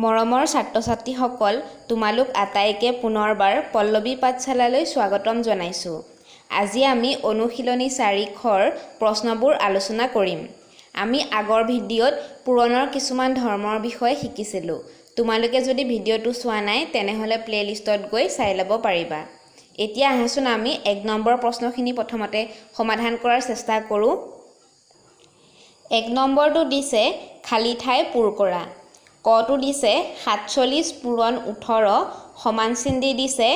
মৰমৰ ছাত্ৰ-ছাত্ৰীসকল, তোমালোক আটাইকে পুনৰবাৰ পল্লৱী পাঠশালালৈ স্বাগতম জনাইছো। আজি আমি অনুশীলনী 4 ৰ প্ৰশ্নবোৰ আলোচনা কৰিম। আমি আগৰ ভিডিঅ'ত পুৰণৰ কিছুমান ধৰ্মৰ বিষয়ে শিকিছিলোঁ। তোমালোকে যদি ভিডিঅ'টো চোৱা নাই তেনেহলে প্লেলিষ্টত গৈ চাই ল'ব পাৰিবা। এতিয়া আহাচোন আমি 1 নম্বৰ প্ৰশ্নখিনি প্ৰথমতে সমাধান কৰাৰ চেষ্টা কৰোঁ। 1 নম্বৰটো দিছে খালী ঠাই পূৰ কৰা। কটো দিছে 47 পূৰণ 18 সমান চিন দি দিছে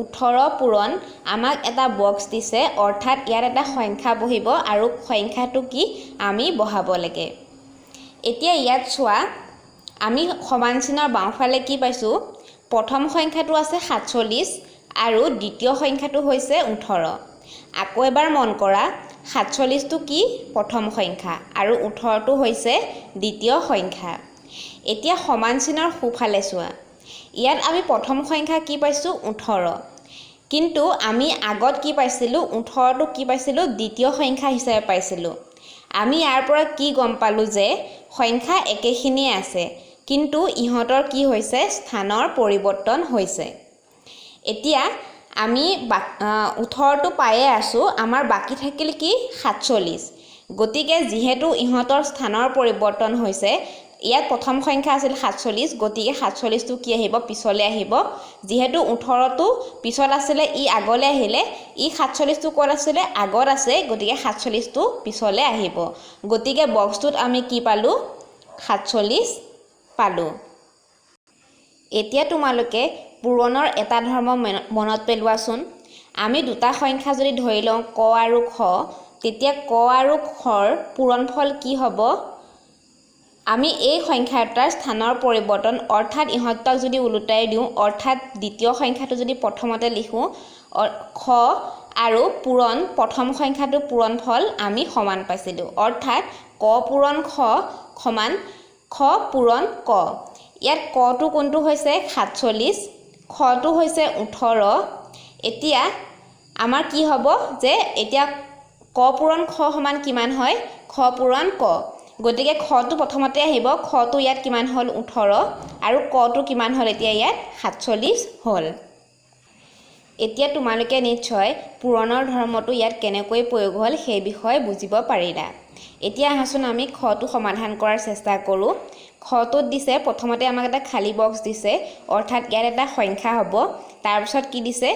18 পূৰণ আমাক এটা বক্স দিছে, অৰ্থাৎ ইয়াত এটা সংখ্যা বহিব আৰু সংখ্যাটো কি আমি বহাব লাগে। এতিয়া ইয়াত চোৱা, আমি সমান চিনৰ বাওঁফালে কি পাইছোঁ, প্ৰথম সংখ্যাটো আছে 47 আৰু দ্বিতীয় সংখ্যাটো হৈছে 18। আকৌ এবাৰ মন কৰা, 47টো কি প্ৰথম সংখ্যা আৰু 18টো হৈছে দ্বিতীয় সংখ্যা। এতিয়া সমান চিনৰ সোঁফালে চোৱা, ইয়াত আমি প্ৰথম সংখ্যা কি পাইছোঁ 18, কিন্তু আমি আগত কি পাইছিলোঁ 18টো কি পাইছিলোঁ দ্বিতীয় সংখ্যা হিচাপে পাইছিলোঁ। আমি ইয়াৰ পৰা কি গম পালোঁ যে সংখ্যা একেখিনিয়ে আছে, কিন্তু ইহঁতৰ কি হৈছে স্থানৰ পৰিৱৰ্তন হৈছে। এতিয়া আমি 18টো পায়ে আছোঁ, আমাৰ বাকী থাকিল কি 47। গতিকে যিহেতু ইহঁতৰ স্থানৰ পৰিৱৰ্তন হৈছে, ইয়াত প্ৰথম সংখ্যা আছিল 47, গতিকে 47টো কি আহিব পিছলৈ আহিব। যিহেতু 18টো পিছত আছিলে ই আগলৈ আহিলে, ই 47টো ক'ত আছিলে আগত আছে, গতিকে 47টো পিছলৈ আহিব। গতিকে বক্সটোত আমি কি পালোঁ 47 পালোঁ। এতিয়া তোমালোকে পূৰণৰ এটা ধৰ্ম মনত পেলোৱাচোন। আমি দুটা সংখ্যা যদি ধৰি লওঁ ক আৰু খ, তেতিয়া ক আৰু খৰ পূৰণফল কি হ'ব, আমি এই সংখ্যা এটাৰ স্থানৰ পৰিৱৰ্তন, অৰ্থাৎ ইহঁতক যদি ওলোটাই দিওঁ, অৰ্থাৎ দ্বিতীয় সংখ্যাটো যদি প্ৰথমতে লিখোঁ, খ আৰু পূৰণ প্ৰথম সংখ্যাটো পূৰণফল আমি সমান পাইছিলোঁ, অৰ্থাৎ ক পূৰণ খ সমান খ পূৰণ ক। ইয়াত কটো কোনটো হৈছে 47, খটো হৈছে 18। এতিয়া আমাৰ কি হ'ব যে এতিয়া ক পূৰণ খ সমান কিমান হয়, খ পূৰণ ক। গতিকে খটো প্ৰথমতে আহিব, খটো ইয়াত কিমান হ'ল 18 আৰু কটো কিমান হ'ল এতিয়া ইয়াত 47 হ'ল। এতিয়া তোমালোকে নিশ্চয় পূৰণৰ ধৰ্মটো ইয়াত কেনেকৈ প্ৰয়োগ হ'ল সেই বিষয়ে বুজিব পাৰিলা। এতিয়া আহাচোন আমি খটো সমাধান কৰাৰ চেষ্টা কৰোঁ। খটোত দিছে প্ৰথমতে আমাক এটা খালী বক্স দিছে, অৰ্থাৎ ইয়াত এটা সংখ্যা হ'ব। তাৰপিছত কি দিছে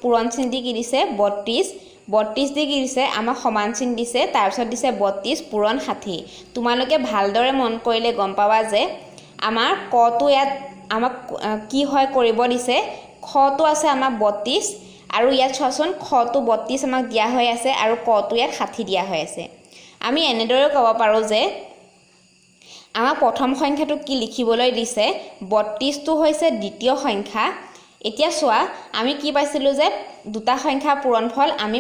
পূৰণ চিন দি কি দিছে 32 দি কি দিছে আমাক সমান চিন দিছে, তাৰপিছত দিছে 32 পূৰণ 60। তোমালোকে ভালদৰে মন কৰিলে গম পাবা যে আমাৰ কটো ইয়াত আমাক কি হয় কৰিব দিছে, খটো আছে আমাক 32 আৰু ইয়াত চোৱাচোন খটো 32 আমাক দিয়া হৈ আছে আৰু কটো ইয়াত 60 দিয়া হৈ আছে। আমি এনেদৰে ক'ব পাৰোঁ যে আমাক প্ৰথম সংখ্যাটো কি লিখিবলৈ দিছে, 32টো হৈছে দ্বিতীয় সংখ্যা। এতিয়া চোৱা, আমি কি পাইছিলোঁ যে দুটা সংখ্যা পূৰণফল, আমি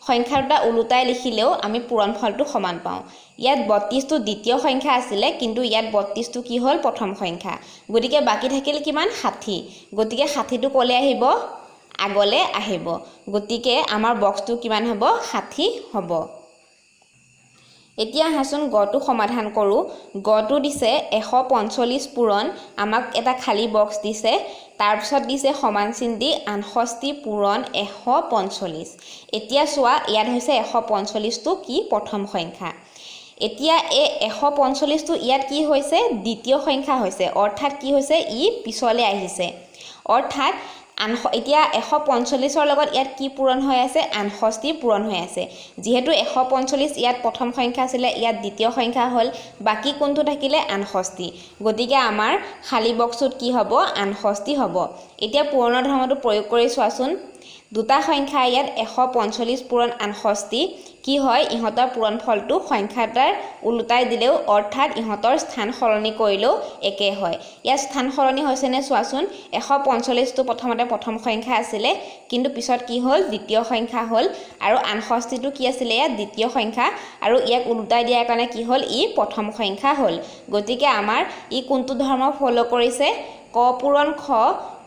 সংখ্যা দুটা ওলোটাই লিখিলেও আমি পূৰণফলটো সমান পাওঁ। ইয়াত 32টো দ্বিতীয় সংখ্যা আছিলে, কিন্তু ইয়াত 32টো কি হ'ল প্ৰথম সংখ্যা। গতিকে বাকী থাকিল কিমান 60, গতিকে 60টো ক'লৈ আহিব আগলৈ আহিব। গতিকে আমাৰ বক্সটো কিমান হ'ব 60 হ'ব। এতিয়া আহাচোন গটো সমাধান কৰোঁ। গটো দিছে 145 পূৰণ আমাক এটা খালী বক্স দিছে, তাৰপিছত দিছে সমান চিন দি 68 পূৰণ 145। এতিয়া চোৱা, ইয়াত হৈছে 145টো কি প্ৰথম সংখ্যা। এতিয়া এই 145টো ইয়াত কি হৈছে দ্বিতীয় সংখ্যা হৈছে, অৰ্থাৎ কি হৈছে ই পিছলৈ আহিছে, অৰ্থাৎ এতিয়া 145ৰ লগত ইয়াত কি পূৰণ হৈ আছে 68 পূৰণ হৈ আছে। যিহেতু 145 ইয়াত প্ৰথম সংখ্যা আছিলে, ইয়াত দ্বিতীয় সংখ্যা হ'ল, বাকী কোনটো থাকিলে 68। গতিকে আমাৰ খালী বক্সটোত কি হ'ব 68 হ'ব। এতিয়া পূৰণৰ ধৰ্মটো প্ৰয়োগ কৰি চোৱাচোন, দুটা সংখ্যা ইয়াত 145 পূৰণ 68 কি হয়, ইহঁতৰ পূৰণফলটো সংখ্যাটাৰ ওলোটাই দিলেও, অৰ্থাৎ ইহঁতৰ স্থান সলনি কৰিলেও একে হয়। ইয়াত স্থান সলনি হৈছেনে চোৱাচোন, 145টো প্ৰথমতে প্ৰথম সংখ্যা আছিলে, কিন্তু পিছত কি হ'ল দ্বিতীয় সংখ্যা হ'ল, আৰু 68টো কি আছিলে ইয়াত দ্বিতীয় সংখ্যা, আৰু ইয়াক ওলোটাই দিয়াৰ কাৰণে কি হ'ল ই প্ৰথম সংখ্যা হ'ল। গতিকে আমাৰ ই কোনটো ধৰ্ম ফ'ল' কৰিছে, ক পূৰণ খ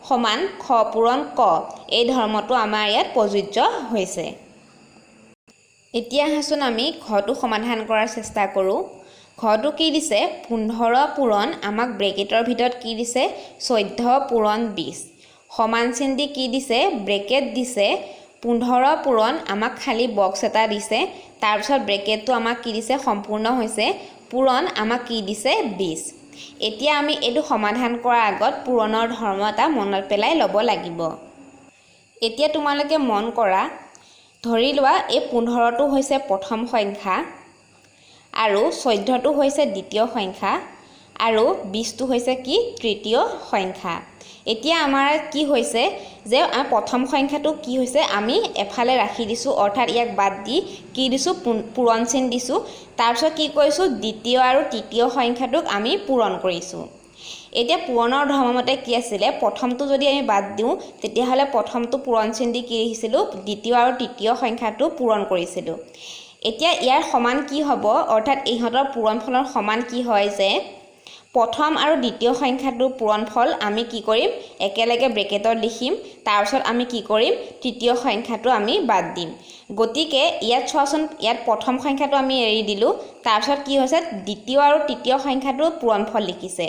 সমান খ পূৰণ ক, এই ধৰ্মটো আমাৰ ইয়াত প্ৰযোজ্য হৈছে। এতিয়া আহাচোন আমি ঘটো সমাধান কৰাৰ চেষ্টা কৰোঁ। ঘটো কি দিছে 15 পূৰণ আমাক ব্ৰেকেটৰ ভিতৰত কি দিছে 14 পূৰণ 20 সমান চিন দি কি দিছে ব্ৰেকেট দিছে 15 পূৰণ আমাক খালি বক্স এটা দিছে তাৰ পিছত ব্ৰেকেটটো আমাক কি দিছে সম্পূৰ্ণ হৈছে পূৰণ আমাক কি দিছে 20 এতিয়া আমি এটো সমাধান কৰাৰ আগত পূৰণৰ ধৰ্ম এটা মনত পেলাই ল'ব লাগিব এতিয়া তোমালোকে মন কৰা ধৰি লোৱা এই 15টো হৈছে প্ৰথম সংখ্যা আৰু 14টো হৈছে দ্বিতীয় সংখ্যা আৰু 20টো হৈছে কি তৃতীয় সংখ্যা এতিয়া আমাৰ কি হৈছে যে প্ৰথম সংখ্যাটো কি হৈছে আমি এফালে ৰাখি দিছো অৰ্থাৎ ইয়াক বাদ দি কি দিছো পূৰণ চিন দিছো তাৰ পিছত কি কৰিছো দ্বিতীয় আৰু তৃতীয় সংখ্যাটোক আমি পূৰণ কৰিছো এতিয়া পূৰণৰ ধৰ্মমতে কি আছিল প্ৰথমটো যদি আমি বাদ দিও তেতিয়া হলে প্ৰথমটো পূৰণ চিন দি কি লিখিছিলো দ্বিতীয় আৰু তৃতীয় সংখ্যাটো পূৰণ কৰিছিলো এতিয়া ইয়াৰ সমান কি হ'ব অৰ্থাৎ ইহঁতৰ পূৰণফলৰ সমান কি হয় যে প্ৰথম আৰু দ্বিতীয় সংখ্যাটোৰ পূৰণফল আমি কি কৰিম একেলগে ব্ৰেকেটত লিখিম তাৰ পিছত আমি কি কৰিম তৃতীয় সংখ্যাটো আমি বাদ দিম গতিকে ইয়াত চোৱাচোন ইয়াত প্ৰথম সংখ্যাটো আমি এৰি দিলো তাৰ পিছত কি হৈছে দ্বিতীয় আৰু তৃতীয় সংখ্যাটোৰ পূৰণফল লিখিছে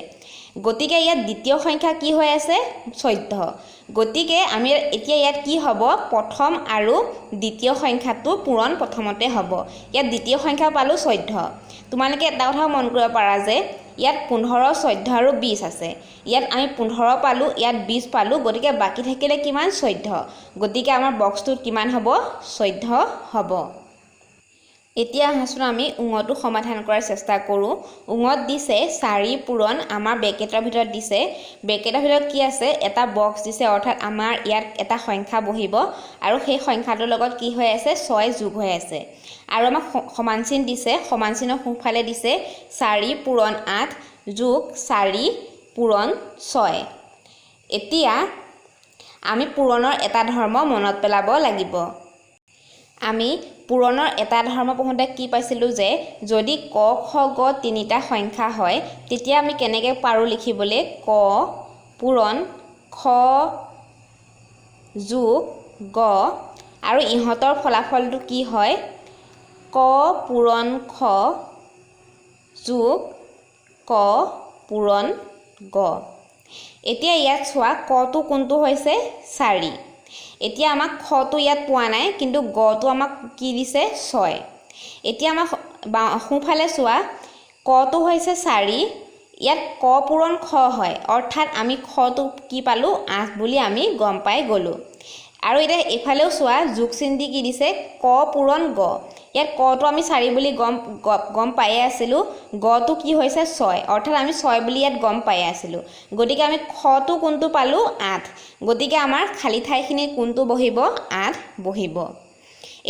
গতিকে ইয়াত দ্বিতীয় সংখ্যা কি হৈ আছে 14 গতিকে আমি এতিয়া ইয়াত কি হ'ব প্ৰথম আৰু দ্বিতীয় সংখ্যাটো পূৰণ প্ৰথমতে হ'ব ইয়াত দ্বিতীয় সংখ্যা পালো 14 তোমালোকে এটা কথা মন কৰিব পাৰা যে ইয়াত 15 14 আৰু 20 আছে ইয়াত আমি 15 পালো ইয়াত 20 পালো গতিকে বাকি থাকিলে কিমান 14 গতিকে আমাৰ বক্সটোত কিমান হ'ব 14 হ'ব এতিয়া হাসুন আমি উঙটো সমাধান কৰাৰ চেষ্টা কৰো উঙত দিছে 4 পূৰণ আমাৰ ব্ৰেকেটৰ ভিতৰত দিছে ব্ৰেকেটৰ ভিতৰত কি আছে এটা বক্স দিছে অৰ্থাৎ আমাৰ ইয়াত এটা সংখ্যা বহিব আৰু সেই সংখ্যাটোৰ লগত কি হৈ আছে 6 যোগ হৈ আছে আৰু আমাক সমান চিন দিছে সমান চিনৰ সোঁফালে দিছে 4 পূৰণ 8 যোগ 4 পূৰণ 6 এতিয়া আমি পূৰণৰ এটা ধৰ্ম মনত পেলাব লাগিব আমি পূৰণৰ এটা ধৰ্ম পঢ়োঁতে কি পাইছিলোঁ যে যদি ক খ গ তিনিটা সংখ্যা হয় তেতিয়া আমি কেনেকৈ পাৰো লিখিবলৈ ক পূৰণ খ যোগ গ আৰু ইহঁতৰ ফলাফলটো কি হয় ক পূৰণ খ যোগ ক পূৰণ গ এতিয়া ইয়াত চোৱা কটো কোনটো হৈছে 4 এতিয়া আমাক খটো ইয়াত পোৱা নাই কিন্তু গটো আমাক কি দিছে 6 এতিয়া আমাক সোঁফালে চোৱা কটো হৈছে 4 ইয়াত ক পূৰণ খ হয় অৰ্থাৎ আমি খটো কি পালো 8 বুলি আমি গম পাই গলো আৰু এটা এফালেও চোৱা যোগ চিন দি কি দিছে ক পূৰণ গ ইয়াত কটো আমি 4 বুলি গম পাই আছিলো গটো কি হৈছে 6 অৰ্থাৎ আমি 6 বুলি ইয়াত গম পাই আছিলো গতিকে আমি খটো কোনটো পালো 8 গতিকে আমাৰ খালি ঠাইখিনি কোনটো বহিব 8 বহিব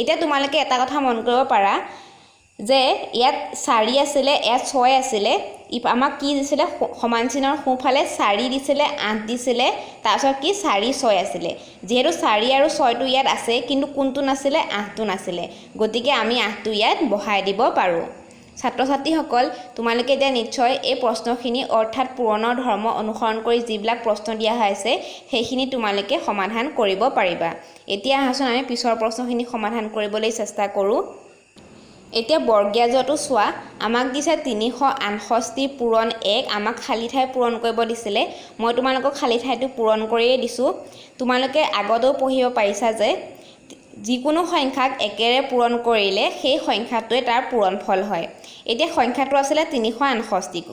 এতিয়া তোমালোকে এটা কথা মন কৰিব পাৰা যে ইয়াত 4 আছিল ইয়াত 6 আছিল আমাক কি দিছিলে সমান চিনৰ সোঁফালে 4 দিছিলে 8 দিছিলে তাৰপিছত কি 4 6 আছিল যেহেতু 4 আৰু 6 টো ইয়াত আছে কিন্তু কোনটো নাছিলে 8 টো নাছিলে গতিকে আমি 8 টো ইয়াত বহাই দিব পাৰো ছাত্ৰ ছাত্ৰীসকল তোমালোকে এতিয়া নিশ্চয় এই প্ৰশ্নখিনি অৰ্থাৎ পূৰণৰ ধৰ্ম অনুসৰণ কৰি যিবিলাক প্ৰশ্ন দিয়া হৈছে সেইখিনি তোমালোকে সমাধান কৰিব পাৰিবা এতিয়া আহাচোন আমি পিছৰ প্ৰশ্নখিনি সমাধান কৰিবলৈ চেষ্টা কৰো এতিয়া বৰ্গীয় জটো চোৱা আমাক দিছে 368 পূৰণ 1 আমাক খালি ঠাই পূৰণ কৰিব দিছিলে মই তোমালোকক খালি ঠাইটো পূৰণ কৰিয়ে দিছো তোমালোকে আগতেও পঢ়িব পাৰিছা যে যিকোনো সংখ্যাক একেৰে পূৰণ কৰিলে সেই সংখ্যাটোৱে তাৰ পূৰণফল হয় এতিয়া সংখ্যাটো আছিল 368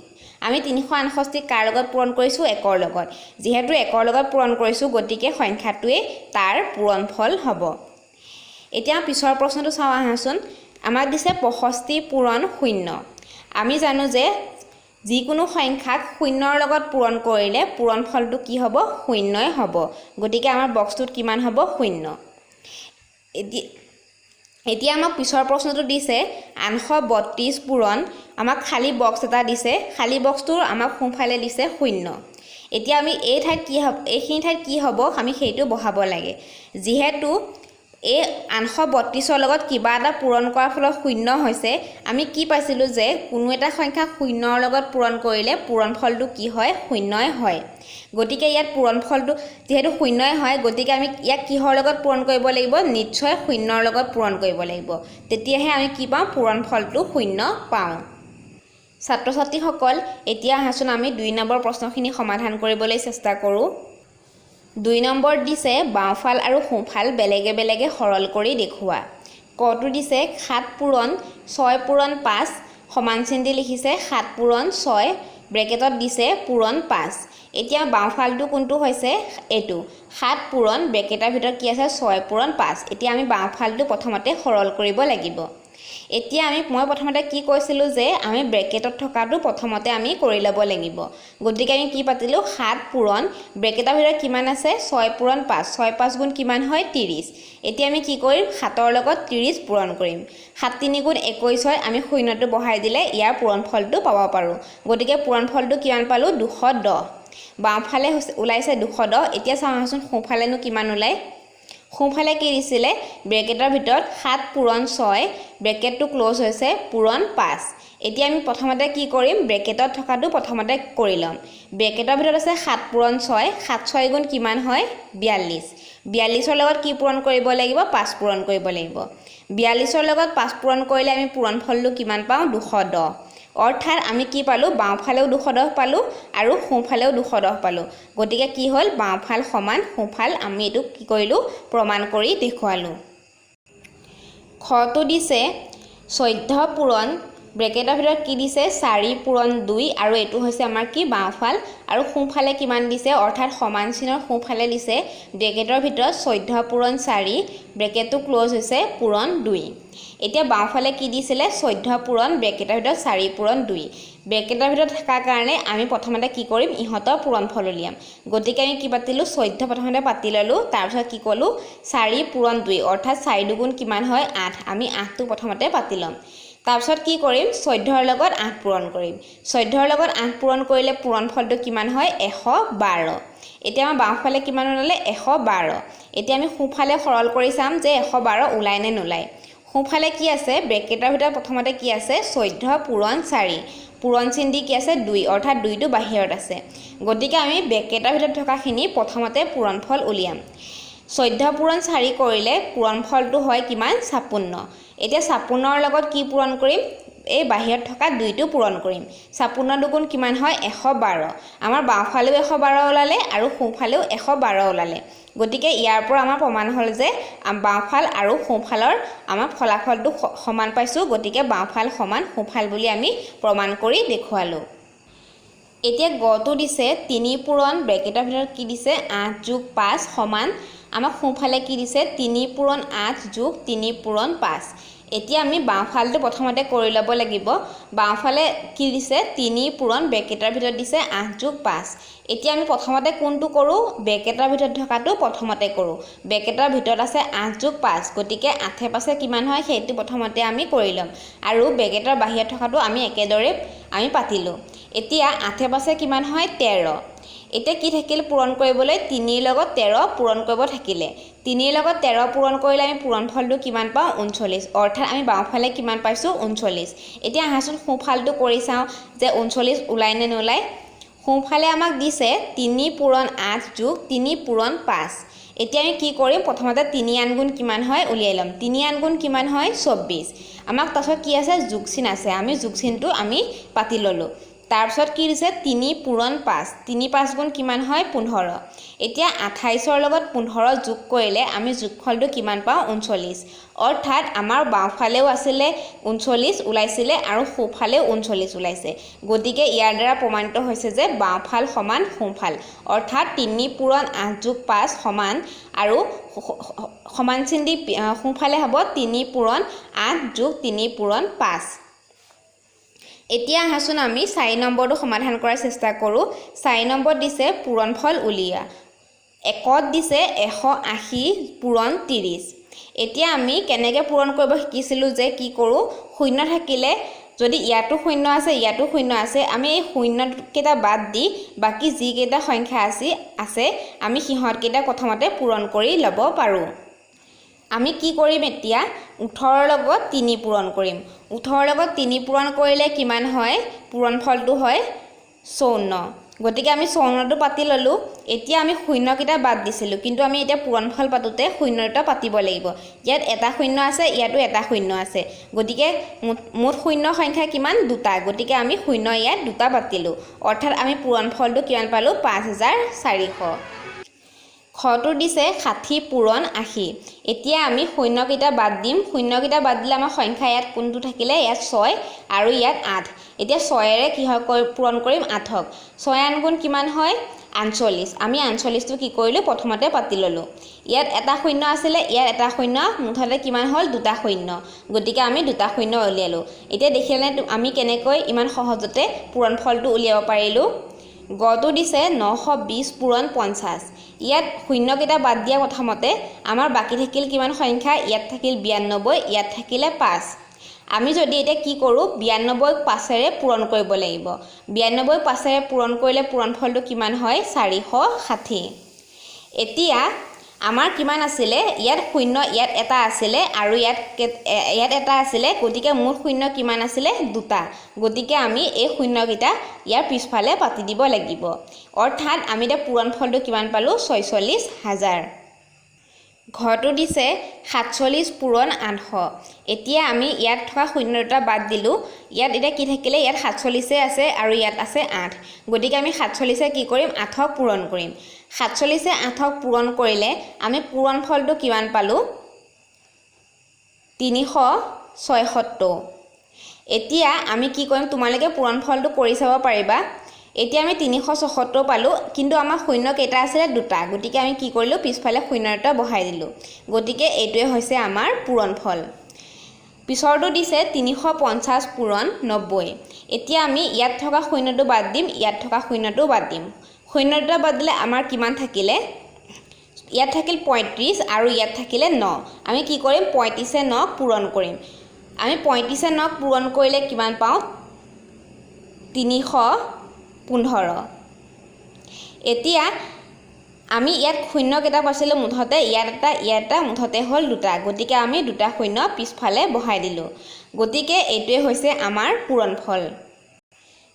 আমি 368 কাৰ লগত পূৰণ কৰিছো 1 ৰ লগত যেহেতু 1 ৰ লগত পূৰণ কৰিছো গতিকে সংখ্যাটোৱে তাৰ পূৰণফল হ'ব এতিয়া পিছৰ প্ৰশ্নটো চাওঁ আহাচোন আমাক দিছে 65 পূৰণ 0 আমি জানো যে যিকোনো সংখ্যাক 0 ৰ লগত পূৰণ কৰিলে পূৰণফলটো কি হ'ব 0ই হ'ব গতিকে আমাৰ বক্সটোত কিমান হ'ব 0 এতিয়া আমাক পিছৰ প্ৰশ্নটো দিছে 832 পূৰণ আমাক খালি বক্স এটা দিছে খালি বক্সটোৰ আমাক সোঁফালে দিছে 0 এতিয়া আমি এই ঠাইত কি হ'ব এইখিনি ঠাইত কি হ'ব আমি সেইটো বহাব লাগে যেহেতু এই 832 ৰ লগত কিবা এটা পূৰণ কৰাৰ ফলত 0 হৈছে আমি কি পাইছিলো যে কোনো এটা সংখ্যা 0 ৰ লগত পূৰণ কৰিলে পূৰণফলটো কি হয় 0ই হয় গতিকে ইয়াত পূৰণফলটো যেহেতু 0ই হয় গতিকে আমি ইয়াক কিহৰ লগত পূৰণ কৰিব লাগিব নিশ্চয় 0 ৰ লগত পূৰণ কৰিব লাগিব তেতিয়াহে আমি কি পাওঁ পূৰণফলটো 0 পাওঁ ছাত্ৰ ছাত্ৰীসকল এতিয়া আহাচোন আমি 2 নম্বৰ প্ৰশ্নখিনি সমাধান কৰিবলৈ চেষ্টা কৰোঁ 2 নম্বৰ দিছে বাওঁফাল আৰু সোঁফাল বেলেগে বেলেগে সৰল কৰি দেখুওৱা কটো দিছে 7 পূৰণ 6 পূৰণ 5 সমান চিন দি লিখিছে 7 পূৰণ 6 ব্ৰেকেটত দিছে পূৰণ 5 এতিয়া বাওঁফালটো কোনটো হৈছে এটো 7 পূৰণ ব্ৰেকেটৰ ভিতৰত কি আছে 6 পূৰণ 5 এতিয়া আমি বাওঁফালটো প্ৰথমতে সৰল কৰিব লাগিব এতিয়া মই প্ৰথমতে কি কৈছিলো যে আমি ব্ৰেকেটত থকাটো প্ৰথমতে আমি কৰি ল'ব লাগিব গতিকে আমি কি পাতিলো 7 পূৰণ ব্ৰেকেটৰ ভিতৰত কিমান আছে 6 পূৰণ 5 6 5 গুণ কিমান হয় 30 এতিয়া আমি কি কৰিম 7ৰ লগত 30 পূৰণ কৰিম 7 3 গুণ 21 হয় আমি শূন্যটো বহাই দিলে ইয়াৰ পূৰণফলটো পাব পাৰো গতিকে পূৰণফলটো কিমান পালো 210 বাওঁফালে ওলাইছে 210 এতিয়া চাওঁচোন সোঁফালেনো কিমান ওলাই সোঁফালে কি দিছিলে ব্ৰেকেটৰ ভিতৰত 7 পূৰণ 6 ব্ৰেকেটটো ক্লোজ হৈছে পূৰণ 5 এতিয়া আমি প্ৰথমতে কি কৰিম ব্ৰেকেটত থকাটো প্ৰথমতে কৰি লম ব্ৰেকেটৰ ভিতৰত আছে 7 পূৰণ 6 7 6 গুণ কিমান হয় 42 42ৰ লগত কি পূৰণ কৰিব লাগিব 5 পূৰণ কৰিব লাগিব 42ৰ লগত 5 পূৰণ কৰিলে আমি পূৰণফলটো কিমান পাওঁ 210 অৰ্থাৎ আমি কি পালো বাওঁফালেও 210 পালো আৰু সোঁফালেও 210 পালো গতিকে কি হ'ল বাওঁফাল সমান সোঁফাল আমি এটো কি কৰিলো প্ৰমাণ কৰি দেখুৱালো খটো দিছে 14 পূৰণ ব্ৰেকেটৰ ভিতৰত কি দিছে 4 পূৰণ 2 আৰু এটো হৈছে আমাৰ কি বাওঁফাল আৰু সোঁফালে কিমান দিছে অৰ্থাৎ সমান চিনৰ সোঁফালে দিছে ব্ৰেকেটৰ ভিতৰত 14 পূৰণ 4 ব্ৰেকেটটো ক্লোজ হৈছে পূৰণ 2 এতিয়া বাওঁফালে কি দিছিলে 14 পূৰণ ব্ৰেকেটৰ ভিতৰত 4 পূৰণ 2 ব্ৰেকেটৰ ভিতৰত থকা কাৰণে আমি প্ৰথমতে কি কৰিম ইহতৰ পূৰণফল উলিয়াম গতিকে আমি কি পাতিলো 14 প্ৰথমতে পাতি ললো তাৰ পিছত কি কলো 4 পূৰণ 2 অৰ্থাৎ 4 দুগুণ কিমান হয় 8 আমি 8 টো প্ৰথমতে পাতি লম তাৰ পিছত কি কৰিম 14ৰ লগত 8 পূৰণ কৰিম 14ৰ লগত 8 পূৰণ কৰিলে পূৰণফলটো কিমান হয় 112 এতিয়া আমাৰ বাওঁফালে কিমান ওলালে 112 এতিয়া আমি সোঁফালে সৰল কৰি চাম যে 112 ওলাই নে নোলাই সোঁফালে কি আছে ব্ৰেকেটৰ ভিতৰত প্ৰথমতে কি আছে 14 পূৰণ 4 পূৰণ চিন দি কি আছে 2 অৰ্থাৎ 2টো বাহিৰত আছে গতিকে আমি ব্ৰেকেটৰ ভিতৰত থকাখিনি প্ৰথমতে পূৰণফল উলিয়াম 14 পূৰণ 4 কৰিলে পূৰণফলটো হয় কিমান 56 এতিয়া 56ৰ লগত কি পূৰণ কৰিম এই বাহিৰত থকা 2টো পূৰণ কৰিম 56 দুগুণ কিমান হয় 112 আমাৰ বাওঁফালেও 112 ওলালে আৰু সোঁফালেও 112 ওলালে গতিকে ইয়াৰ পৰা আমাৰ প্ৰমাণ হ'ল যে বাওঁফাল আৰু সোঁফালৰ আমাৰ ফলাফলটো সমান পাইছো গতিকে বাওঁফাল সমান সোঁফাল বুলি আমি প্ৰমাণ কৰি দেখুৱালো এতিয়া গটো দিছে 3 পূৰণ ব্ৰেকেটৰ ভিতৰত কি দিছে 8 + 5 সমান আমাক সোঁফালে কি দিছে 3 পূৰণ 8 + 3 পূৰণ 5 এতিয়া আমি বাওঁফালটো প্ৰথমতে কৰি ল'ব লাগিব বাওঁফালে কি দিছে 3 পূৰণ ব্ৰেকেটৰ ভিতৰত দিছে 8 + 5 এতিয়া আমি প্ৰথমতে কোনটো কৰো ব্ৰেকেটৰ ভিতৰত থকাটো প্ৰথমতে কৰো ব্ৰেকেটৰ ভিতৰত আছে 8 + 5 গতিকে 8 পাছে কিমান হয় সেইটো প্ৰথমতে আমি কৰি লম আৰু ব্ৰেকেটৰ বাহিৰত থকাটো আমি একেদৰে আমি পাতিলো এতিয়া 8 পাছে কিমান হয় 13 এতিয়া কি থাকিল পূৰণ কৰিবলৈ 3 লগত 13 পূৰণ কৰিব থাকিলে 3 লগত 13 পূৰণ কৰিলে আমি পূৰণফলটো কিমান পাওঁ 39 অৰ্থাৎ আমি বাওঁফালে কিমান পাইছো 39 এতিয়া আহাচোন সোঁফালটো কৰি চাওঁ যে 39 ওলাই নে নোলাই সোঁফালে আমাক দিছে 3 পূৰণ 8 + 3 পূৰণ 5 এতিয়া আমি কি কৰিম প্ৰথমতে 3 আন গুণ কিমান হয় উলিয়াই লম 3 আন গুণ কিমান হয় 24 আমাক তাছত কি আছে যোগ চিন আছে আমি যোগ চিনটো আমি পাতি ললো তাৰ পিছত কি দিছে 3 পূৰণ 5 3 5 গুণ কিমান হয় 15 এতিয়া 28ৰ লগত 15 যোগ কৰিলে আমি যোগফলটো কিমান পাওঁ 39 অৰ্থাৎ আমাৰ বাওঁফালেও আছিলে 39 ওলাইছিলে আৰু সোঁফালেও 39 ওলাইছে গতিকে ইয়াৰ দ্বাৰা প্ৰমাণিত হৈছে যে বাওঁফাল সমান সোঁফাল অৰ্থাৎ 3 পূৰণ 8 + 5 সমান আৰু সমান চিন দি সোঁফালে হ'ব 3 পূৰণ 8 + 3 পূৰণ 5 এতিয়া আহাচোন আমি 4 নম্বৰটো সমাধান কৰাৰ চেষ্টা কৰো 4 নম্বৰ দিছে পূৰণফল উলিয়া একত দিছে 180 পূৰণ 30 এতিয়া আমি কেনেকৈ পূৰণ কৰিব শিকিছিলো যে কি কৰো শূন্য থাকিলে যদি ইয়াতো শূন্য আছে আমি এই শূন্য কেইটা বাদ দি বাকি যি কেইটা সংখ্যা আছে আমি সিহঁত কেইটা প্ৰথমতে পূৰণ কৰি ল'ব পাৰো আমি কি কৰিম এতিয়া 18ৰ লগত 3 পূৰণ কৰিম 18ৰ লগত 3 পূৰণ কৰিলে কিমান হয় পূৰণফলটো হয় 54 গতিকে আমি 6 নম্বৰটো পাতি ললোঁ এতিয়া আমি শূন্যকেইটা বাদ দিছিলোঁ কিন্তু আমি এতিয়া পূৰণফল পাতোতে শূন্য দুটা পাতিব লাগিব ইয়াত এটা শূন্য আছে ইয়াতো এটা শূন্য আছে গতিকে মুঠ শূন্য সংখ্যা কিমান দুটা গতিকে আমি শূন্য ইয়াত দুটা পাতিলোঁ অৰ্থাৎ আমি পূৰণফলটো কিমান পালোঁ 5400 খটো দিছে 60 পূৰণ 80 এতিয়া আমি শূন্যকেইটা বাদ দিম শূন্যকেইটা বাদ দিলে আমাৰ সংখ্যা ইয়াত কোনটো থাকিলে ইয়াত 6 আৰু ইয়াত 8 এতিয়া 6 এৰে কি হয় পূৰণ কৰিম 8ক 6 আন গুণ কিমান হয় 48 আমি 48 টো কি কৰিলো প্ৰথমতে পাতি ললো ইয়াত এটা শূন্য আছিল ইয়াত এটা শূন্য মুঠতে কিমান হল দুটা শূন্য গতিকে আমি দুটা শূন্য উলিয়ালো এতিয়া দেখিলে আমি কেনেকৈ ইমান সহজতে পূৰণফলটো উলিয়াব পাৰিলো গটো দিছে 920 পূৰণ 50 ইয়াত শূন্যকেইটা বাদ দিয়া প্ৰথমতে আমাৰ বাকি থাকিল কিমান সংখ্যা ইয়াত থাকিল 92 ইয়াত থাকিলে 5 আমি যদি এটা কি কৰো 92 5 এৰে পূৰণ কৰিব লাগিব 92 5 এৰে পূৰণ কৰিলে পূৰণফলটো কিমান হয় 460 এতিয়া আমাৰ কিমান আছিল ইয়াত শূন্য ইয়াত এটা আছিল আৰু ইয়াত এটা আছিল গতিকে মুঠ শূন্য কিমান আছিল দুটা গতিকে আমি এই শূন্যকেইটা ইয়াৰ পিছফালে পাতি দিব লাগিব অৰ্থাৎ আমি এটা পূৰণফলটো কিমান পালো 46000 ঘৰটো দিছে 47 পূৰণ 800 এতিয়া আমি ইয়াত থকা শূন্য দুটা বাদ দিলো ইয়াত এটা কি থাকিলে ইয়াত 47 আছে আৰু ইয়াত আছে 8 গতিকে আমি 47 কি কৰিম 8ক পূৰণ কৰিম 47 8ক পূৰণ কৰিলে আমি পূৰণফলটো কিমান পালো 376 এতিয়া আমি কি কৰিম তোমালোকে পূৰণফলটো কৰি চাব পাৰিবা এতিয়া আমি 376 পালো কিন্তু আমাৰ শূন্য কেইটা আছিল দুটা গতিকে আমি কি কৰিলো পিছফালে শূন্য এটা বহাই দিলো গতিকে এইটোৱে হৈছে আমাৰ পূৰণফল পিছৰটো দিছে 350 পূৰণ 90 এতিয়া আমি ইয়াত থকা শূন্যটো বাদ দিম ইয়াত থকা শূন্যটো বাদ দিম শূন্যটা বাদ দিলে আমাৰ কিমান থাকিলে ইয়াত থাকিল 35 আৰু ইয়াত থাকিলে 9 আমি কি কৰিম 35 এ 9 পূৰণ কৰিম আমি 35 এ 9 পূৰণ কৰিলে কিমান পাওঁ 315 এতিয়া আমি ইয়াত শূন্য কেইটা পাইছিলো মুঠতে ইয়াত এটা মুঠতে হল দুটা গতিকে আমি দুটা শূন্য পিছফালে বহাই দিলো গতিকে এইটোৱে হৈছে আমাৰ পূৰণফল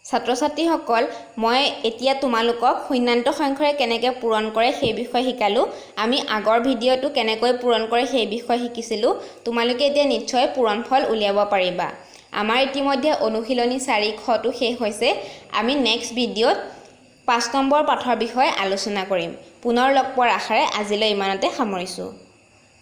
ছাত্ৰ ছাত্ৰীসকল মই এতিয়া তোমালোকক শূন্যান্ত সংখ্যাৰে কেনেকৈ পূৰণ কৰে সেই বিষয়ে শিকালো আমি আগৰ ভিডিঅটো কেনেকৈ পূৰণ কৰে সেই বিষয়ে শিকিছিলো তোমালোকে এতিয়া নিশ্চয় পূৰণফল উলিয়াব পাৰিবা আমাৰ ইতিমধ্যে অনুশীলনী 4 খটো শেষ হৈছে আমি নেক্সট ভিডিঅত 5 নম্বৰ পাঠৰ বিষয়ে আলোচনা কৰিম পুনৰ লগ পোৱাৰ আশাৰে আজিলৈ ইমানতে সামৰিছো